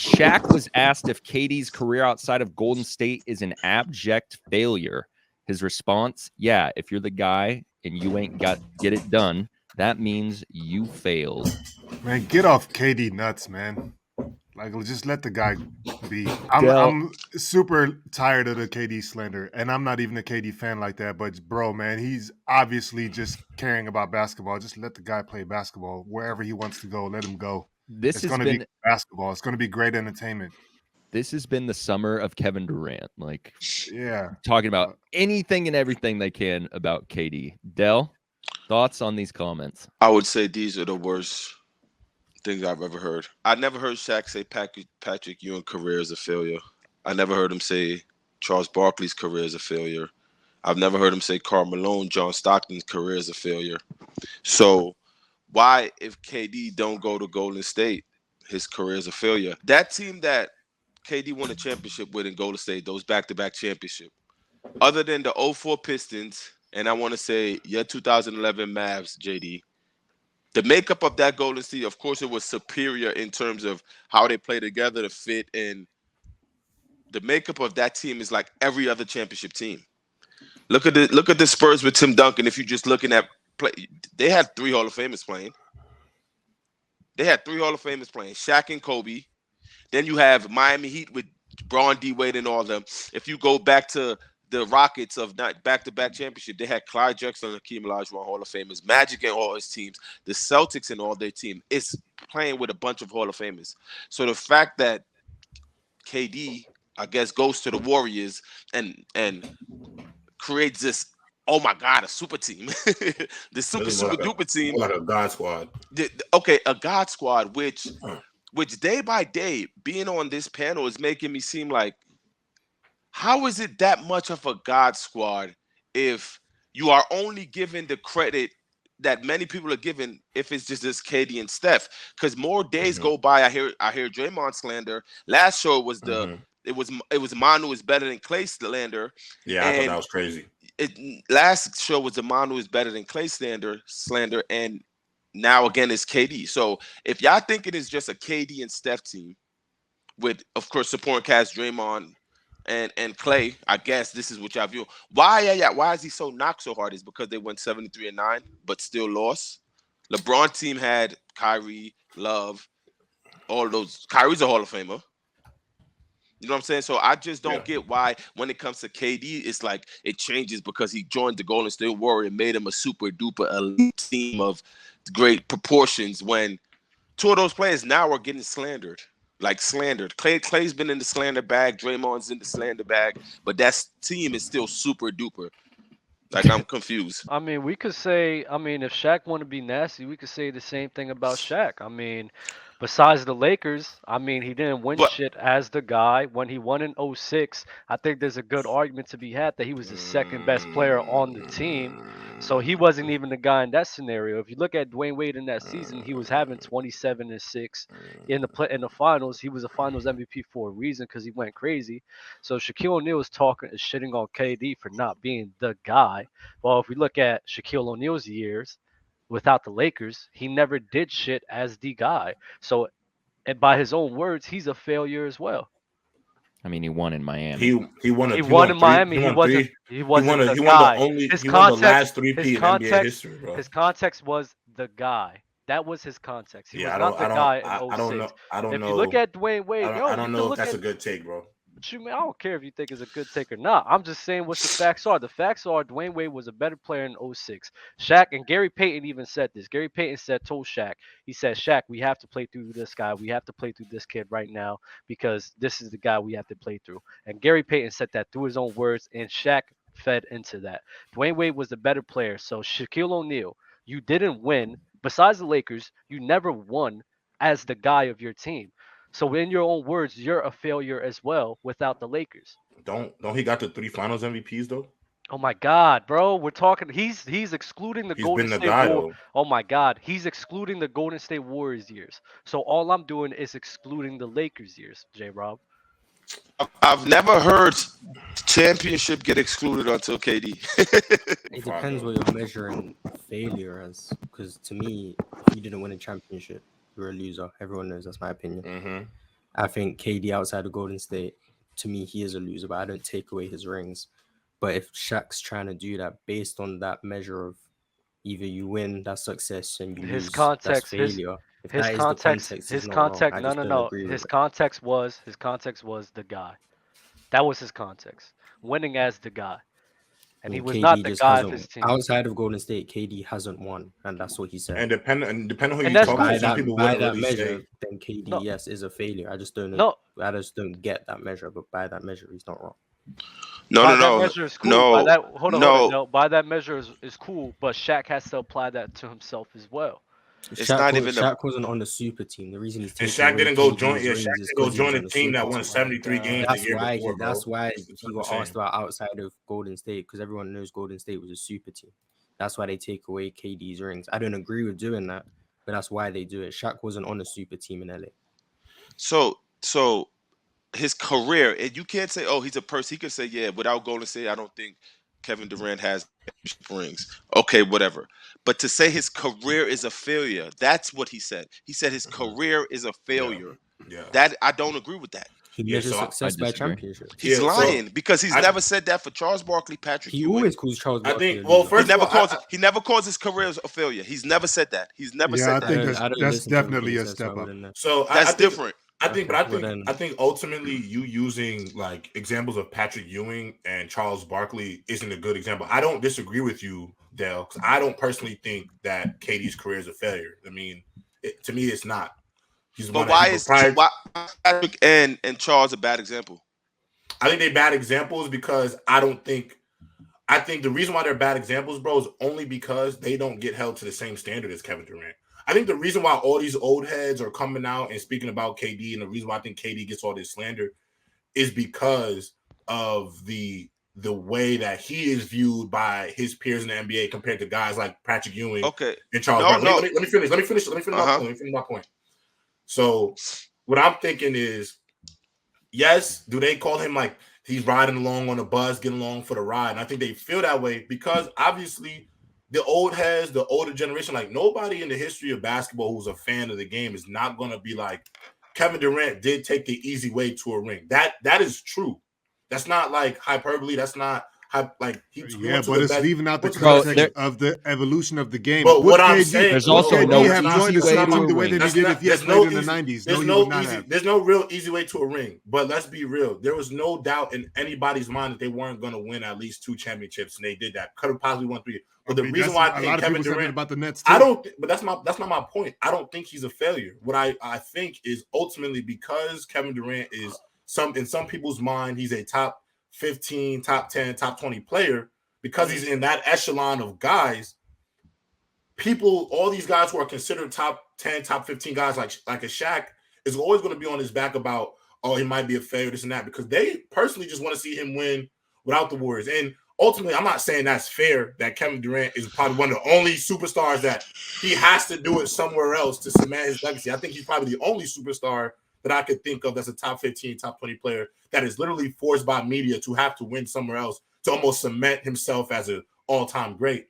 Shaq was asked if KD's career outside of Golden State is an abject failure. His response, yeah, if you're the guy and you ain't get it done, that means you failed. Man, get off KD nuts, man. Like, just let the guy be. Del, I'm super tired of the KD slander, and I'm not even a KD fan like that. But bro, man, he's obviously just caring about basketball. Just let the guy play basketball wherever he wants to go. Let him go. this It's has going to be been basketball. It's going to be great entertainment. this has been the summer of Kevin Durant. Like, Yeah, talking about anything and everything they can about KD. Del, thoughts on these comments? I would say these are the worst things I've ever heard. I never heard Shaq say Patrick Ewing career is a failure. I never heard him say Charles Barkley's career is a failure. I've never heard him say Karl Malone, John Stockton's career is a failure. So why, if KD don't go to Golden State, his career is a failure? That team that KD won a championship with in Golden State, those back-to-back championship, other than the 04 Pistons, and I want to say your 2011 Mavs, JD, the makeup of that Golden State, of course, it was superior in terms of how they play together, the fit, and the makeup of that team is like every other championship team. Look at the Spurs with Tim Duncan. If you're just looking at play, they had 3 Hall of Famers playing. Shaq and Kobe. Then you have Miami Heat with Braun, D. Wade, and all them. If you go back to the Rockets of not back-to-back championship, they had Clyde Drexler and Hakeem Olajuwon Hall of Famers, Magic and all his teams, the Celtics and all their team. It's playing with a bunch of Hall of Famers. So the fact that KD, I guess, goes to the Warriors and creates this, oh my God, a super team, this super duper team, like a God squad. Okay, a God squad, which day by day being on this panel is making me seem like, how is it that much of a God squad if you are only given the credit that many people are given if it's just this KD and Steph? Because more days go by, I hear Draymond slander. Last show was it was Manu is better than Clay slander. Yeah, I thought that was crazy. Last show was the Manu is better than Clay slander, and now again it's KD. So if y'all think it is just a KD and Steph team with, of course, supporting cast Draymond and Clay, I guess this is what y'all view. Why is he so knocked so hard? Is because they went 73-9 but still lost. LeBron team had Kyrie, Love, all those. Kyrie's a Hall of Famer. You know what I'm saying? So I just don't get why when it comes to KD, it's like it changes because he joined the Golden State Warriors and made him a super duper elite team of great proportions, when 2 of those players now are getting slandered. Clay's been in the slander bag, Draymond's in the slander bag, but that team is still super duper. Like, I'm confused. I mean, we could say, if Shaq want to be nasty, we could say the same thing about Shaq. I mean, besides the Lakers, he didn't win shit as the guy. When he won in 06, I think there's a good argument to be had that he was the second best player on the team. So he wasn't even the guy in that scenario. If you look at Dwayne Wade in that season, he was having 27-6 in the finals. He was a Finals MVP for a reason because he went crazy. So Shaquille O'Neal is shitting on KD for not being the guy. Well, if we look at Shaquille O'Neal's years without the Lakers, he never did shit as the guy. So, and by his own words, he's a failure as well. I mean, he won in Miami. He won in Miami. He wasn't the guy. He won the last 3-peat in NBA history, bro. His context was the guy. That was his context. He was not the guy in 06. I don't know. If you look at Dwayne Wade, I don't know if that's a good take, bro. I don't care if you think it's a good take or not. I'm just saying what the facts are. The facts are Dwayne Wade was a better player in 06. Shaq, and Gary Payton even said this. Gary Payton told Shaq, he said, Shaq, we have to play through this guy. We have to play through this kid right now because this is the guy we have to play through. And Gary Payton said that through his own words, and Shaq fed into that. Dwayne Wade was the better player. So Shaquille O'Neal, you didn't win. Besides the Lakers, you never won as the guy of your team. So in your own words, you're a failure as well without the Lakers. Don't he got the 3 Finals MVPs though? Oh my God, bro, we're talking. He's excluding the Golden State Warriors. Oh my God, he's excluding the Golden State Warriors years. So all I'm doing is excluding the Lakers years, J-Rob. I've never heard championship get excluded until KD. It depends what you're measuring failure as. Because to me, if you didn't win a championship, you're a loser. Everyone knows that's my opinion. I think KD outside of Golden State, to me, he is a loser, but I don't take away his rings. But if Shaq's trying to do that based on that measure of either you win, that's success, and you His lose, that's context, failure. If his that is the context, context, his he's not wrong. context. I No, just no, don't no. agree with His it. context was the guy. That was his context. Winning as the guy, and he was not KD the just guy of hasn't his team. outside of Golden State. KD hasn't won, and that's what he said. And depending on who And you that's talk cool. to, some people By wouldn't that really measure, say. then KD No. yes is a failure. I just don't get that measure, but by that measure, he's not wrong. By that measure is cool. By that, hold on. No, by that measure is cool, but Shaq has to apply that to himself as well. Shaq wasn't on the super team. The reason he's And taking Shaq away didn't go KD's join. Yeah, rings Shaq is didn't go because he was join on a the team that super won team. 73 games the year before, bro. That's why It's he not got the asked same. about outside of Golden State, because everyone knows Golden State was a super team. That's why they take away KD's rings. I don't agree with doing that, but that's why they do it. Shaq wasn't on a super team in LA. So his career, and you can't say, oh, he's a person. He could say, yeah, without Golden State, I don't think Kevin Durant has rings. Okay, whatever. But to say his career is a failure, that's what he said. He said his career is a failure. Yeah. That I don't agree with that. He measures success by championship. He's lying because he's never said that for Charles Barkley, Patrick Ewing. He always calls Charles Barkley. I think. Well, first he never calls his career a failure. He's never said that. He's never said that. I think that's definitely a step up. So that's different. I think ultimately you using like examples of Patrick Ewing and Charles Barkley isn't a good example. I don't disagree with you, Dale, because I don't personally think that KD's career is a failure. I mean, to me, it's not. But why is Patrick and Charles a bad example? I think they're bad examples because I think the reason why they're bad examples, bro, is only because they don't get held to the same standard as Kevin Durant. I think the reason why all these old heads are coming out and speaking about KD, and the reason why I think KD gets all this slander is because of the way that he is viewed by his peers in the NBA compared to guys like Patrick Ewing and Charles Barkley. Let me finish my point. So what I'm thinking is, yes, do they call him like he's riding along on a bus, getting along for the ride? And I think they feel that way because obviously the old heads, the older generation, like nobody in the history of basketball who's a fan of the game is not going to be like, Kevin Durant did take the easy way to a ring. That is true. That's not like hyperbole. That's not but it's leaving out the context of the evolution of the game. But what I'm saying, there's also no easy way to a ring. There's no in the 90s. There's no real easy way to a ring. But let's be real. There was no doubt in anybody's mind that they weren't going to win at least 2 championships, and they did that. Could have possibly won 3. But the reason why I think Kevin Durant about the Nets, too. I don't. But that's not my point. I don't think he's a failure. What I think is ultimately because Kevin Durant is in some people's mind, he's a top 15, top 10, top 20 player, because he's in that echelon of guys. People, all these guys who are considered top 10, top 15 guys like a Shaq is always going to be on his back about, oh, he might be a failure, this and that, because they personally just want to see him win without the Warriors. And ultimately, I'm not saying that's fair that Kevin Durant is probably one of the only superstars that he has to do it somewhere else to cement his legacy. I think he's probably the only superstar that I could think of that's a top 15, top 20 player that is literally forced by media to have to win somewhere else to almost cement himself as an all-time great.